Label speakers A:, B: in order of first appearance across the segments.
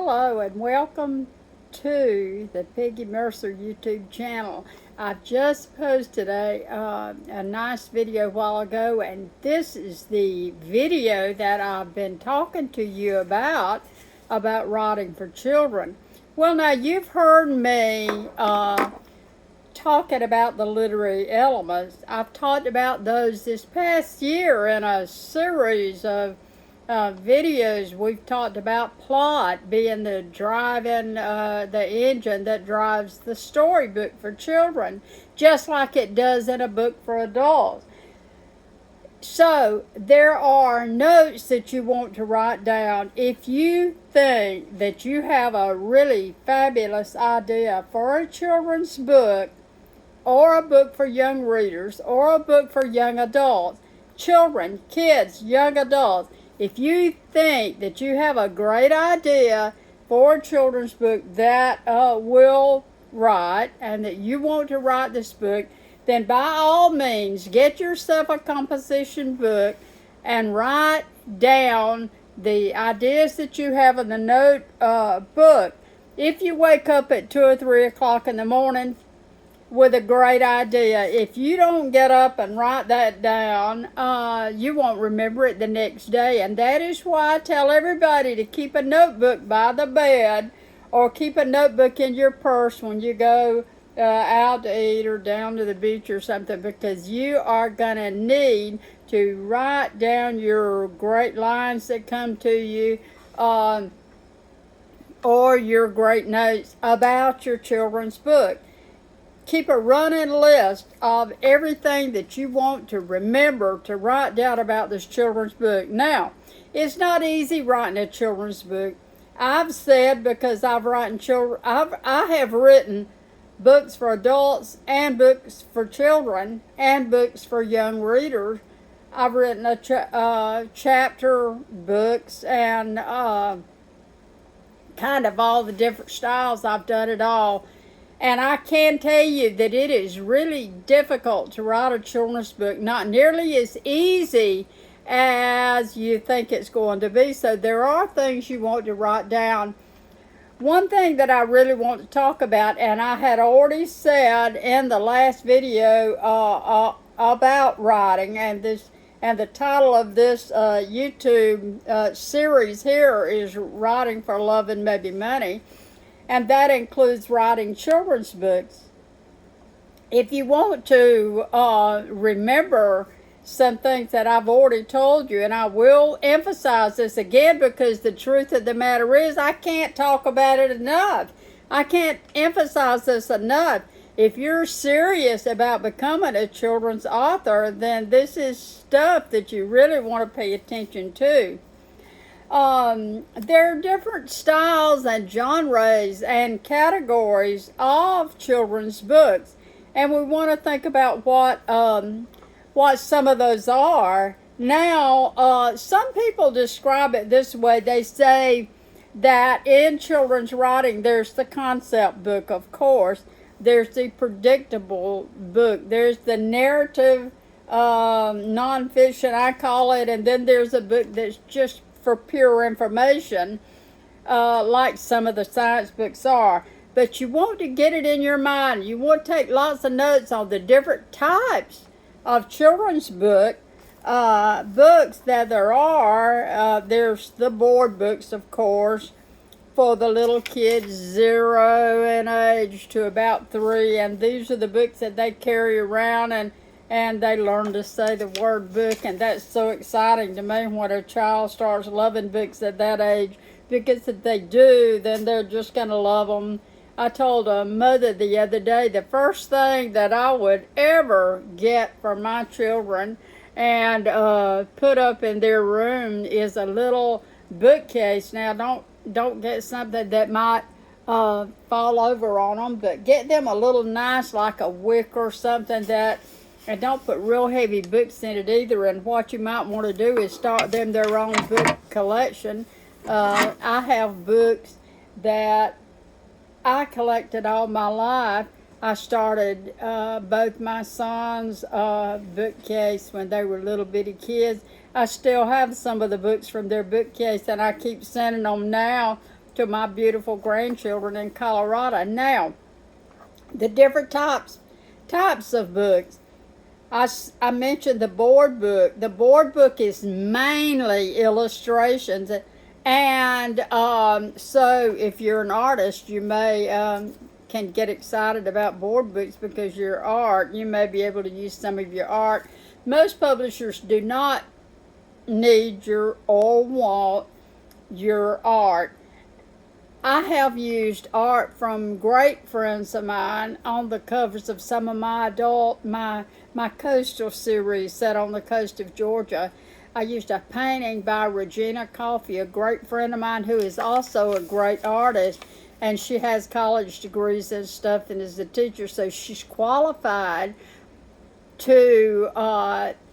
A: Hello and welcome to the Peggy Mercer YouTube channel. I've just posted a nice video a while ago, and this is the video that I've been talking to you about writing for children. Well, now you've heard me talking about the literary elements. I've talked about those this past year in a series of videos. We've talked about plot being the engine that drives the storybook for children, just like it does in a book for adults. So there are notes that you want to write down. If you think that you have a really fabulous idea for a children's book, or a book for young readers, or a book for young adults, children, kids, young adults, if you think that you have a great idea for a children's book that will write, and that you want to write this book, then by all means get yourself a composition book and write down the ideas that you have in the note book. If you wake up at 2 or 3 o'clock in the morning with a great idea, if you don't get up and write that down, you won't remember it the next day. And that is why I tell everybody to keep a notebook by the bed, or keep a notebook in your purse when you go out to eat or down to the beach or something, because you are going to need to write down your great lines that come to you, or your great notes about your children's book. Keep a running list of everything that you want to remember to write down about this children's book. Now, it's not easy writing a children's book. I've said, because I have written books for adults and books for children and books for young readers. I've written chapter books and kind of all the different styles. I've done it all. And I can tell you that it is really difficult to write a children's book, not nearly as easy as you think it's going to be. So there are things you want to write down. One thing that I really want to talk about, and I had already said in the last video about writing, and the title of this YouTube series here is Writing for Love and Maybe Money. And that includes writing children's books. If you want to remember some things that I've already told you, and I will emphasize this again, because the truth of the matter is I can't talk about it enough. I can't emphasize this enough. If you're serious about becoming a children's author, then this is stuff that you really want to pay attention to. There are different styles and genres and categories of children's books, and we want to think about what some of those are. Now, some people describe it this way. They say that in children's writing, there's the concept book, of course. There's the predictable book. There's the narrative nonfiction, I call it, and then there's a book that's just for pure information, like some of the science books are. But you want to get it in your mind. You want to take lots of notes on the different types of children's books that there are. There's the board books, of course, for the little kids 0 in age to about 3, and these are the books that they carry around, and they learn to say the word book, and that's so exciting to me when a child starts loving books at that age, because if they do, then they're just going to love them. I told a mother the other day, the first thing that I would ever get for my children and put up in their room is a little bookcase. Now, don't get something that might fall over on them, but get them a little nice, like a wick or something that. And don't put real heavy books in it either. And what you might want to do is start them their own book collection. I have books that I collected all my life. I started both my sons' bookcase when they were little bitty kids. I still have some of the books from their bookcase, and I keep sending them now to my beautiful grandchildren in Colorado. Now, the different types of books. I mentioned the board book. The board book is mainly illustrations, and so if you're an artist, you may can get excited about board books because your art. You may be able to use some of your art. Most publishers do not need your or want your art. I have used art from great friends of mine on the covers of some of my coastal series set on the coast of Georgia. I used a painting by Regina Coffey, a great friend of mine who is also a great artist, and she has college degrees and stuff and is a teacher, so she's qualified to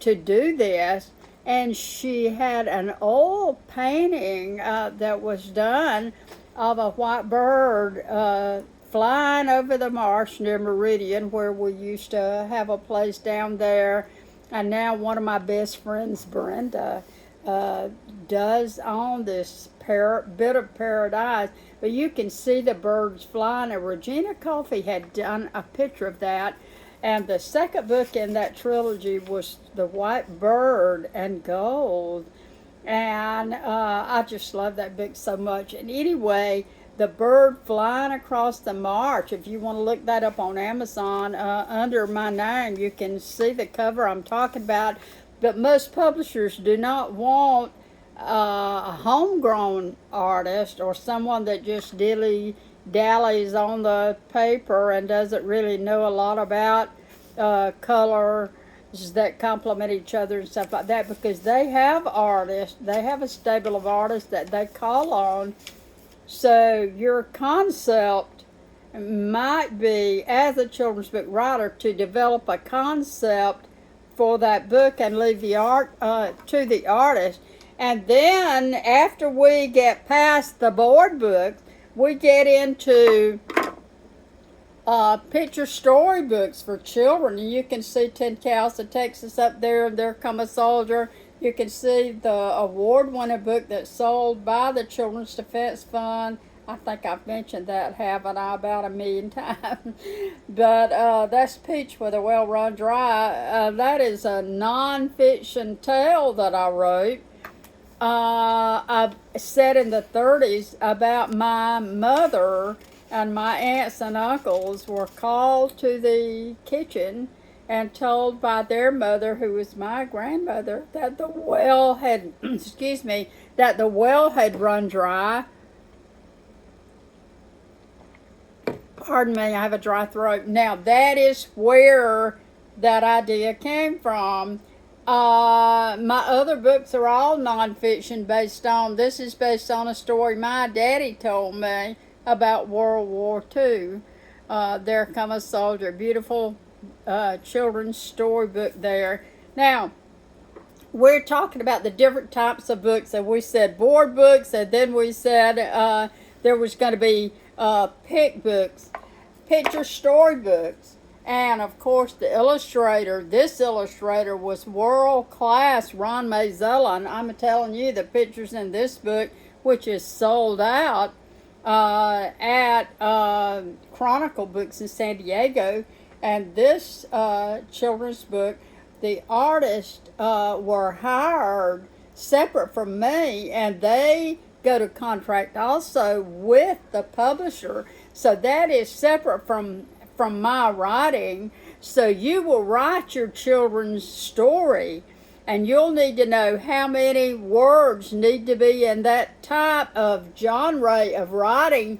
A: do this. And she had an oil painting that was done of a white bird flying over the marsh near Meridian, where we used to have a place down there. And now one of my best friends, Brenda, does own this bit of paradise. But you can see the birds flying. And Regina Coffey had done a picture of that. And the second book in that trilogy was The White Bird and Gold. And I just love that book so much. And anyway, the bird flying across the marsh, if you want to look that up on Amazon under my name, you can see the cover I'm talking about. But most publishers do not want a homegrown artist or someone that just dallies on the paper and doesn't really know a lot about color that complement each other and stuff like that, because they have artists, they have a stable of artists that they call on. So your concept might be, as a children's book writer, to develop a concept for that book and leave the art to the artist. And then after we get past the board book, we get into picture storybooks for children. And you can see 10 Cows of Texas up there, and There Come a Soldier. You can see the award-winning book that's sold by the Children's Defense Fund. I think I've mentioned that, haven't I, about 1,000,000 times. But that's Peach with a Well Run Dry. That is a non-fiction tale that I wrote. I set in the 30s about my mother, and my aunts and uncles were called to the kitchen and told by their mother, who was my grandmother, that the well had, that the well had run dry. Pardon me, I have a dry throat. Now, that is where that idea came from. My other books are all nonfiction this is based on a story my daddy told me about World War II. There Come a Soldier, beautiful children's storybook there. Now, we're talking about the different types of books, and we said board books, and then we said there was going to be picture storybooks. And of course, this illustrator was world class, Ron Mazella. And I'm telling you, the pictures in this book, which is sold out at Chronicle Books in San Diego, and this children's book, the artists were hired separate from me, and they go to contract also with the publisher. So that is separate from my writing. So you will write your children's story, and you'll need to know how many words need to be in that type of genre of writing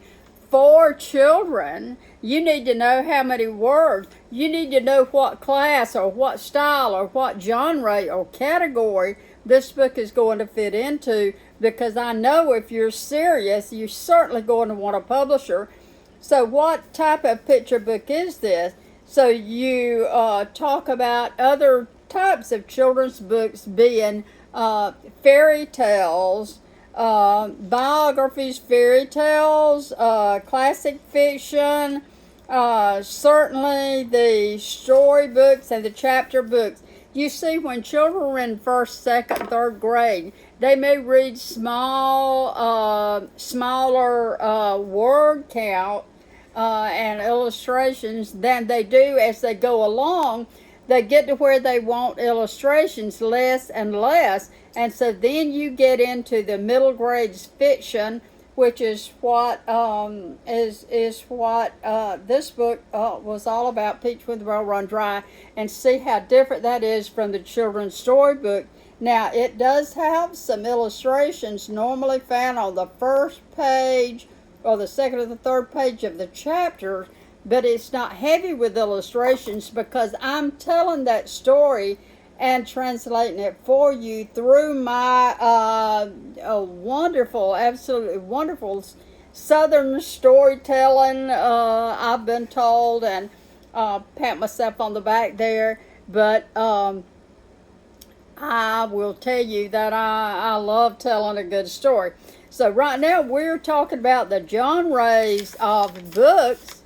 A: for children. You need to know how many words. You need to know what class or what style or what genre or category this book is going to fit into, because I know if you're serious, you're certainly going to want a publisher. So what type of picture book is this? So you talk about other types of children's books being fairy tales, biographies, fairy tales, classic fiction, certainly the story books and the chapter books. You see, when children are in first, second, third grade, they may read small smaller word count and illustrations than they do as they go along. They get to where they want illustrations less and less, and so then you get into the middle grades fiction, which is what this book was all about, Peach with the Rail Run Dry, and see how different that is from the children's storybook. Now, it does have some illustrations normally found on the first page or the second or the third page of the chapter, but it's not heavy with illustrations because I'm telling that story and translating it for you through my wonderful, absolutely wonderful Southern storytelling, I've been told, and pat myself on the back there. But I will tell you that I love telling a good story. So right now we're talking about the genres of books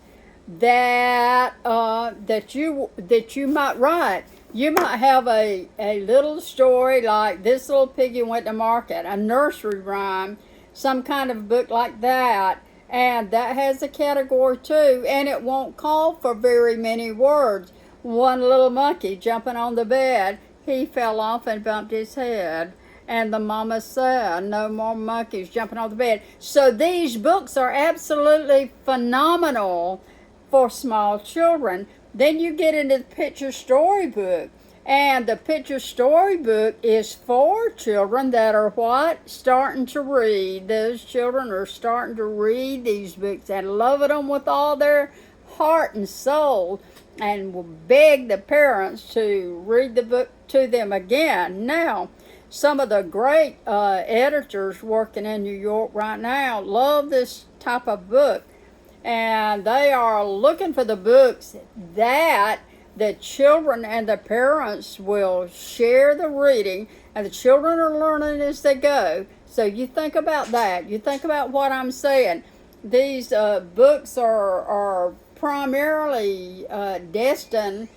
A: that that you might write. You might have a little story like This Little Piggy Went to Market, a nursery rhyme, some kind of book like that, and that has a category too, and it won't call for very many words. One little monkey jumping on the bed, he fell off and bumped his head. And the mama said, no more monkeys jumping on the bed. So these books are absolutely phenomenal for small children. Then you get into the picture storybook. And the picture storybook is for children that are what? Starting to read. Those children are starting to read these books and loving them with all their heart and soul, and will beg the parents to read the book to them again. Now, some of the great editors working in New York right now love this type of book, and they are looking for the books that the children and the parents will share the reading, and the children are learning as they go. So you think about that. You think about what I'm saying. These books are primarily destined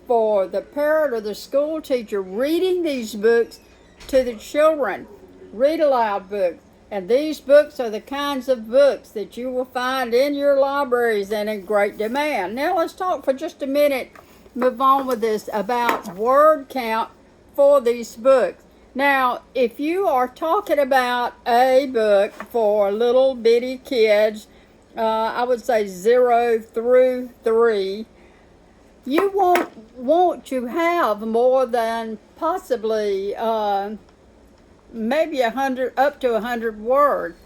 A: for the parent or the school teacher reading these books to the children. Read aloud books. And these books are the kinds of books that you will find in your libraries and in great demand. Now let's talk for just a minute, move on with this, about word count for these books. Now, if you are talking about a book for little bitty kids, I would say 0 through 3, you won't want to have more than possibly maybe 100, up to 100 words.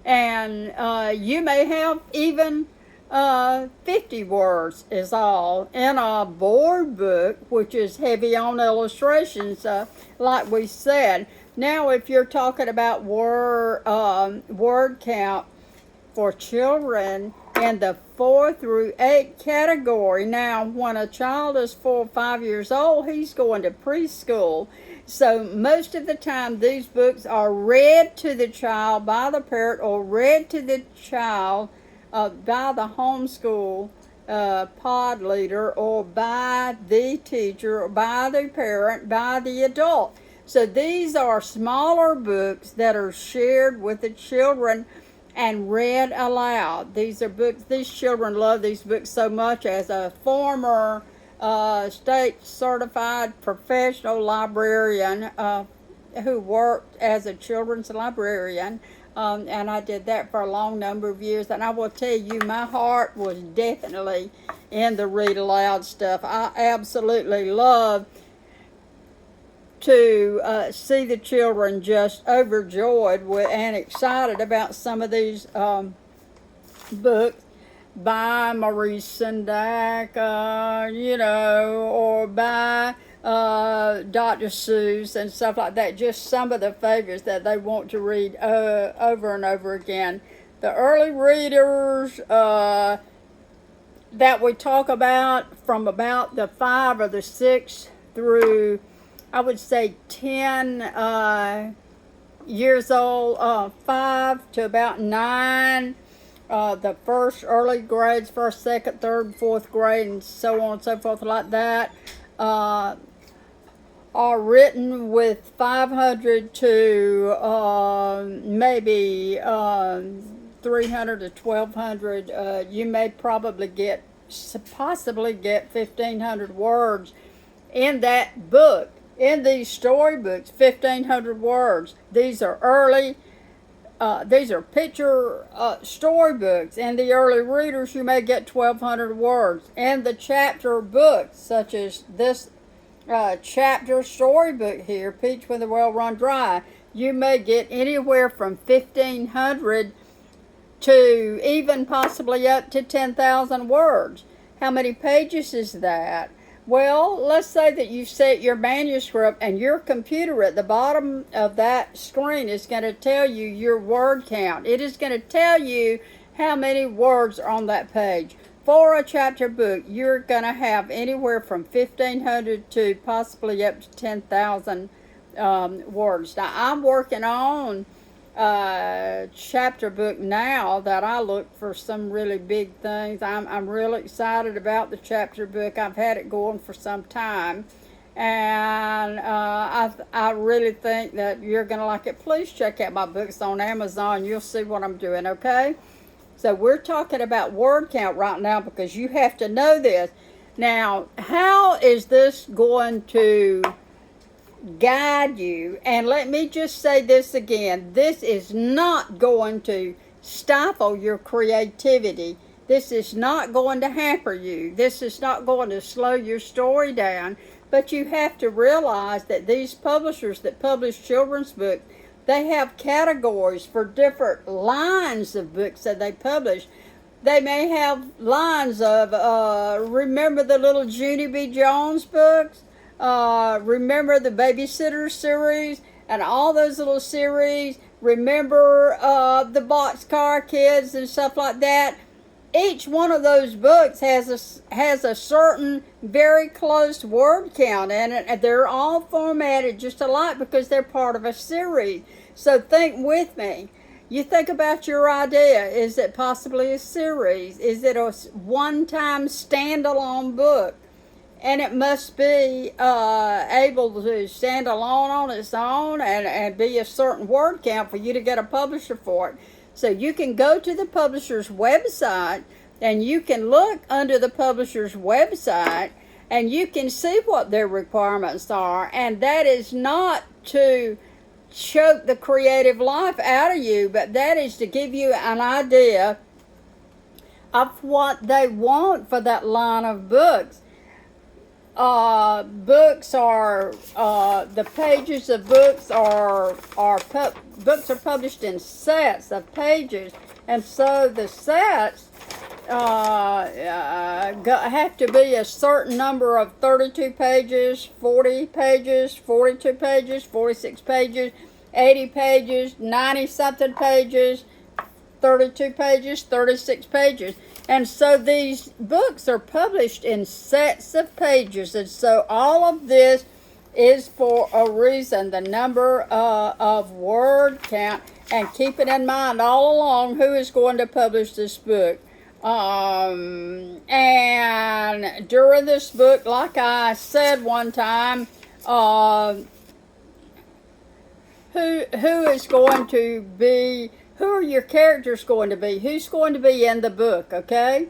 A: And you may have even 50 words is all in a board book, which is heavy on illustrations, like we said. Now, if you're talking about word count for children in the 4 through 8 category, now when a child is 4 or 5 years old, he's going to preschool. So most of the time these books are read to the child by the parent, or read to the child by the homeschool pod leader, or by the teacher, or by the parent, by the adult. So these are smaller books that are shared with the children and read aloud. These are books, these children love these books so much. As a former state certified professional librarian who worked as a children's librarian, and I did that for a long number of years, and I will tell you, my heart was definitely in the read aloud stuff. I absolutely love to see the children just overjoyed and excited about some of these books by Maurice Sendak, or by Dr. Seuss and stuff like that. Just some of the favorites that they want to read over and over again. The early readers that we talk about, from about the 5 or the 6 through, I would say, 10 years old, 5 to about 9. The first early grades, first, second, third, fourth grade, and so on and so forth like that. are written with 500 to maybe 300 to 1200. You may probably possibly get 1500 words in that book. In these storybooks, 1500 words. These are these are picture storybooks. In the early readers, you may get 1200 words. In the chapter books, such as this chapter storybook here, Peach with a Well Run Dry, you may get anywhere from 1500 to even possibly up to 10,000 words. How many pages is that? Well, let's say that you set your manuscript and your computer at the bottom of that screen is going to tell you your word count. It is going to tell you how many words are on that page. For a chapter book, you're going to have anywhere from 1,500 to possibly up to 10,000 words. Now, I'm working on chapter book now that I look for some really big things. I'm really excited about the chapter book. I've had it going for some time, and I really think that you're gonna like it. Please check out my books on Amazon. You'll see what I'm doing. Okay, so we're talking about word count right now because you have to know this. Now, how is this going to guide you? And let me just say this again, this is not going to stifle your creativity. This is not going to hamper you. This is not going to slow your story down. But you have to realize that these publishers that publish children's books, they have categories for different lines of books that they publish. They may have lines of remember the little Junie B. Jones books, remember the Babysitter series, and all those little series. Remember the Boxcar Kids and stuff like that. Each one of those books has a certain very close word count in it, and they're all formatted just alike because they're part of a series. So think with me. You think about your idea. Is it possibly a series? Is it a one-time standalone book? And it must be able to stand alone on its own and be a certain word count for you to get a publisher for it. So you can go to the publisher's website and you can look under the publisher's website and you can see what their requirements are. And that is not to choke the creative life out of you, but that is to give you an idea of what they want for that line of books. Books are the pages of books books are published in sets of pages, and so the sets have to be a certain number of 32 pages, 40 pages, 42 pages, 46 pages, 80 pages, 90 something pages, 32 pages, 36 pages. And so these books are published in sets of pages. And so all of this is for a reason, the number of word count. And keep it in mind all along who is going to publish this book. And during this book, like I said one time, who is going to be... Who are your characters going to be? Who's going to be in the book, okay?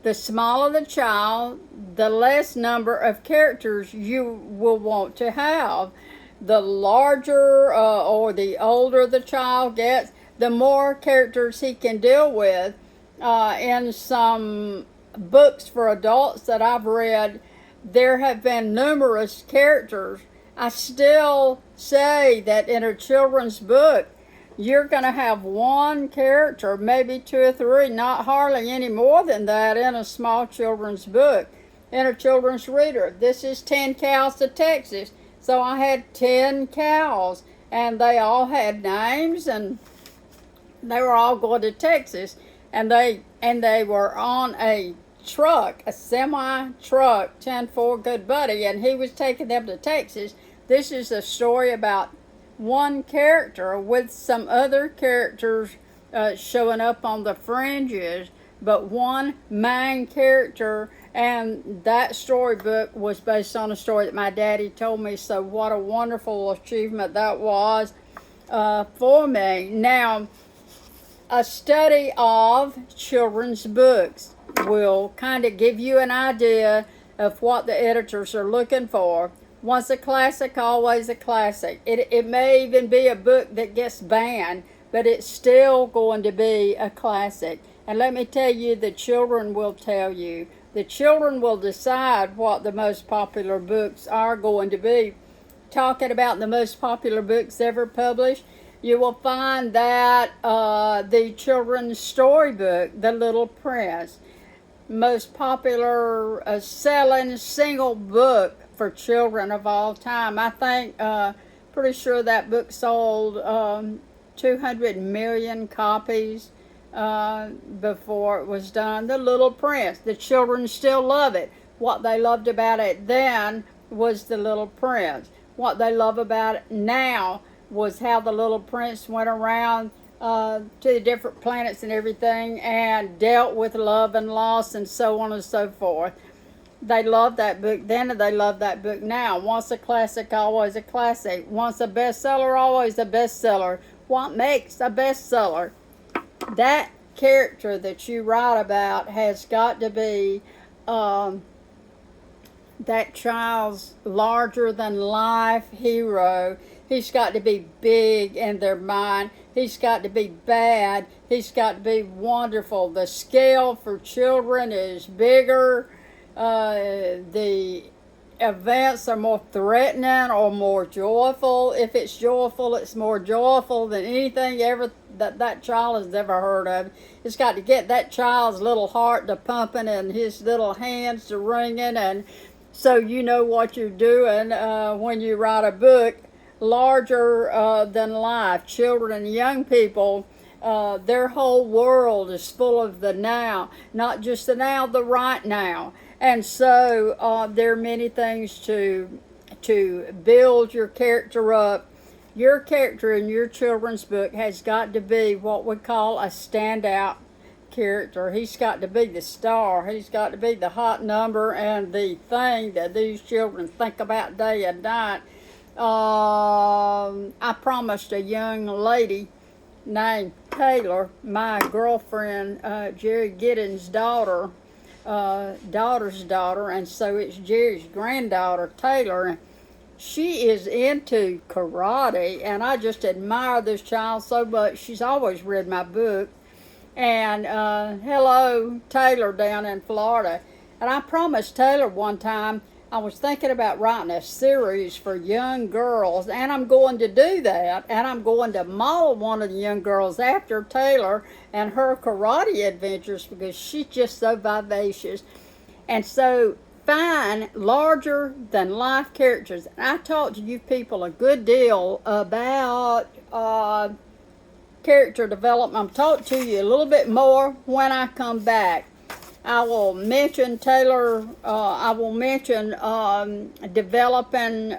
A: The smaller the child, the less number of characters you will want to have. The larger or the older the child gets, the more characters he can deal with. In some books for adults that I've read, there have been numerous characters. I still say that in a children's book, you're going to have one character, maybe two or three, not hardly any more than that in a small children's book, in a children's reader. This is 10 Cows to Texas. So I had 10 cows, and they all had names, and they were all going to Texas, and they were on a truck, a semi-truck, 10-4 Good Buddy, and he was taking them to Texas. This is a story about one character with some other characters showing up on the fringes, but one main character, And that storybook was based on a story that my daddy told me. So what a wonderful achievement that was for me. Now, a study of children's books will kind of give you an idea of what the editors are looking for. Once a classic, always a classic. It may even be a book that gets banned, but it's still going to be a classic. And let me tell you, the children will tell you. The children will decide what the most popular books are going to be. Talking about the most popular books ever published, you will find that the children's storybook, The Little Prince, most popular selling single book for children of all time. I think, pretty sure that book sold 200 million copies before it was done. The Little Prince. The children still love it. What they loved about it then was The Little Prince. What they love about it now was how the Little Prince went around to the different planets and everything and dealt with love and loss and so on and so forth. They loved that book then and they love that book now. Once a classic, always a classic. Once a bestseller, always a bestseller. What makes a bestseller? That character that you write about has got to be that child's larger than life hero. He's got to be big in their mind. He's got to be bad. He's got to be wonderful. The scale for children is bigger. The events are more threatening or more joyful. If it's joyful, it's more joyful than anything ever that child has ever heard of. It's got to get that child's little heart to pumping and his little hands to ringing, and so you know what you're doing when you write a book larger than life. Children and young people, their whole world is full of the now, not just the now, the right now. And so there are many things to build your character up. Your character in your children's book has got to be what we call a standout character. He's got to be the star. He's got to be the hot number and the thing that these children think about day and night. I promised a young lady named Taylor, my girlfriend Jerry Giddens' daughter's daughter, and so it's Jerry's granddaughter, Taylor. She is into karate, and I just admire this child so much. She's always read my book. And hello, Taylor down in Florida. And I promised Taylor one time I was thinking about writing a series for young girls, and I'm going to do that. And I'm going to model one of the young girls after Taylor and her karate adventures because she's just so vivacious. And so find larger than life characters. And I talked to you people a good deal about character development. I'll talk to you a little bit more when I come back. I will mention Taylor, I will mention developing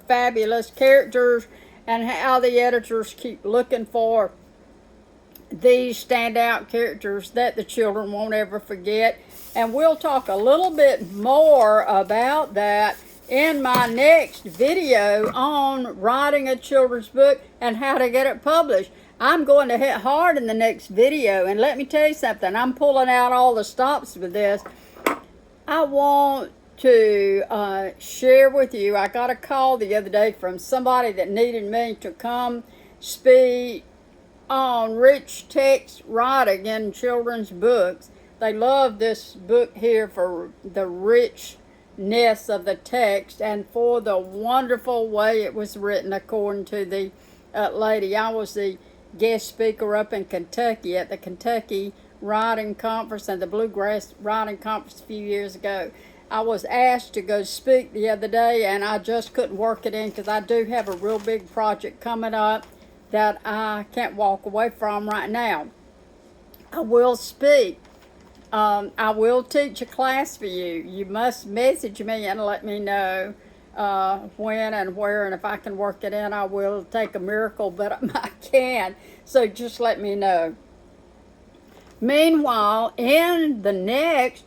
A: fabulous characters and how the editors keep looking for these standout characters that the children won't ever forget. And we'll talk a little bit more about that in my next video on writing a children's book and how to get it published. I'm going to hit hard in the next video, and let me tell you something, I'm pulling out all the stops with this. I want to share with you, I got a call the other day from somebody that needed me to come speak on rich text writing in children's books. They love this book here for the richness of the text and for the wonderful way it was written, according to the lady. I was the guest speaker up in Kentucky at the Kentucky Writing Conference and the Bluegrass Writing Conference a few years ago. I was asked to go speak the other day, and I just couldn't work it in because I do have a real big project coming up that I can't walk away from right now. I will speak. I will teach a class for you. You must message me and let me know when and where, and if I can work it in, I will. Take a miracle, but I can. So just let me know. Meanwhile, in the next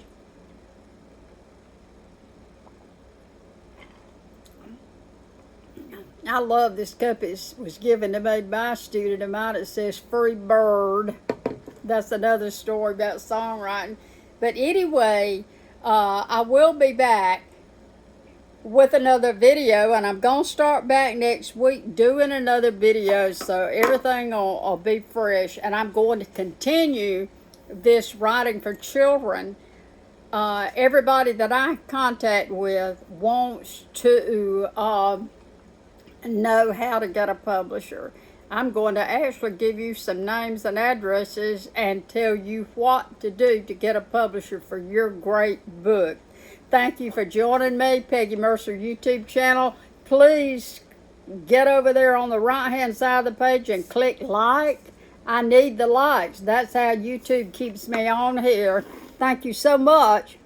A: I love this cup. It was given to me by a student of mine. It says "Free Bird." That's another story about songwriting. But anyway, I will be back with another video, and I'm going to start back next week doing another video, so everything will be fresh. And I'm going to continue this writing for children. Everybody that I contact with wants to know how to get a publisher. I'm going to actually give you some names and addresses and tell you what to do to get a publisher for your great book. Thank you for joining me, Peggy Mercer YouTube channel. Please get over there on the right-hand side of the page and click like. I need the likes. That's how YouTube keeps me on here. Thank you so much.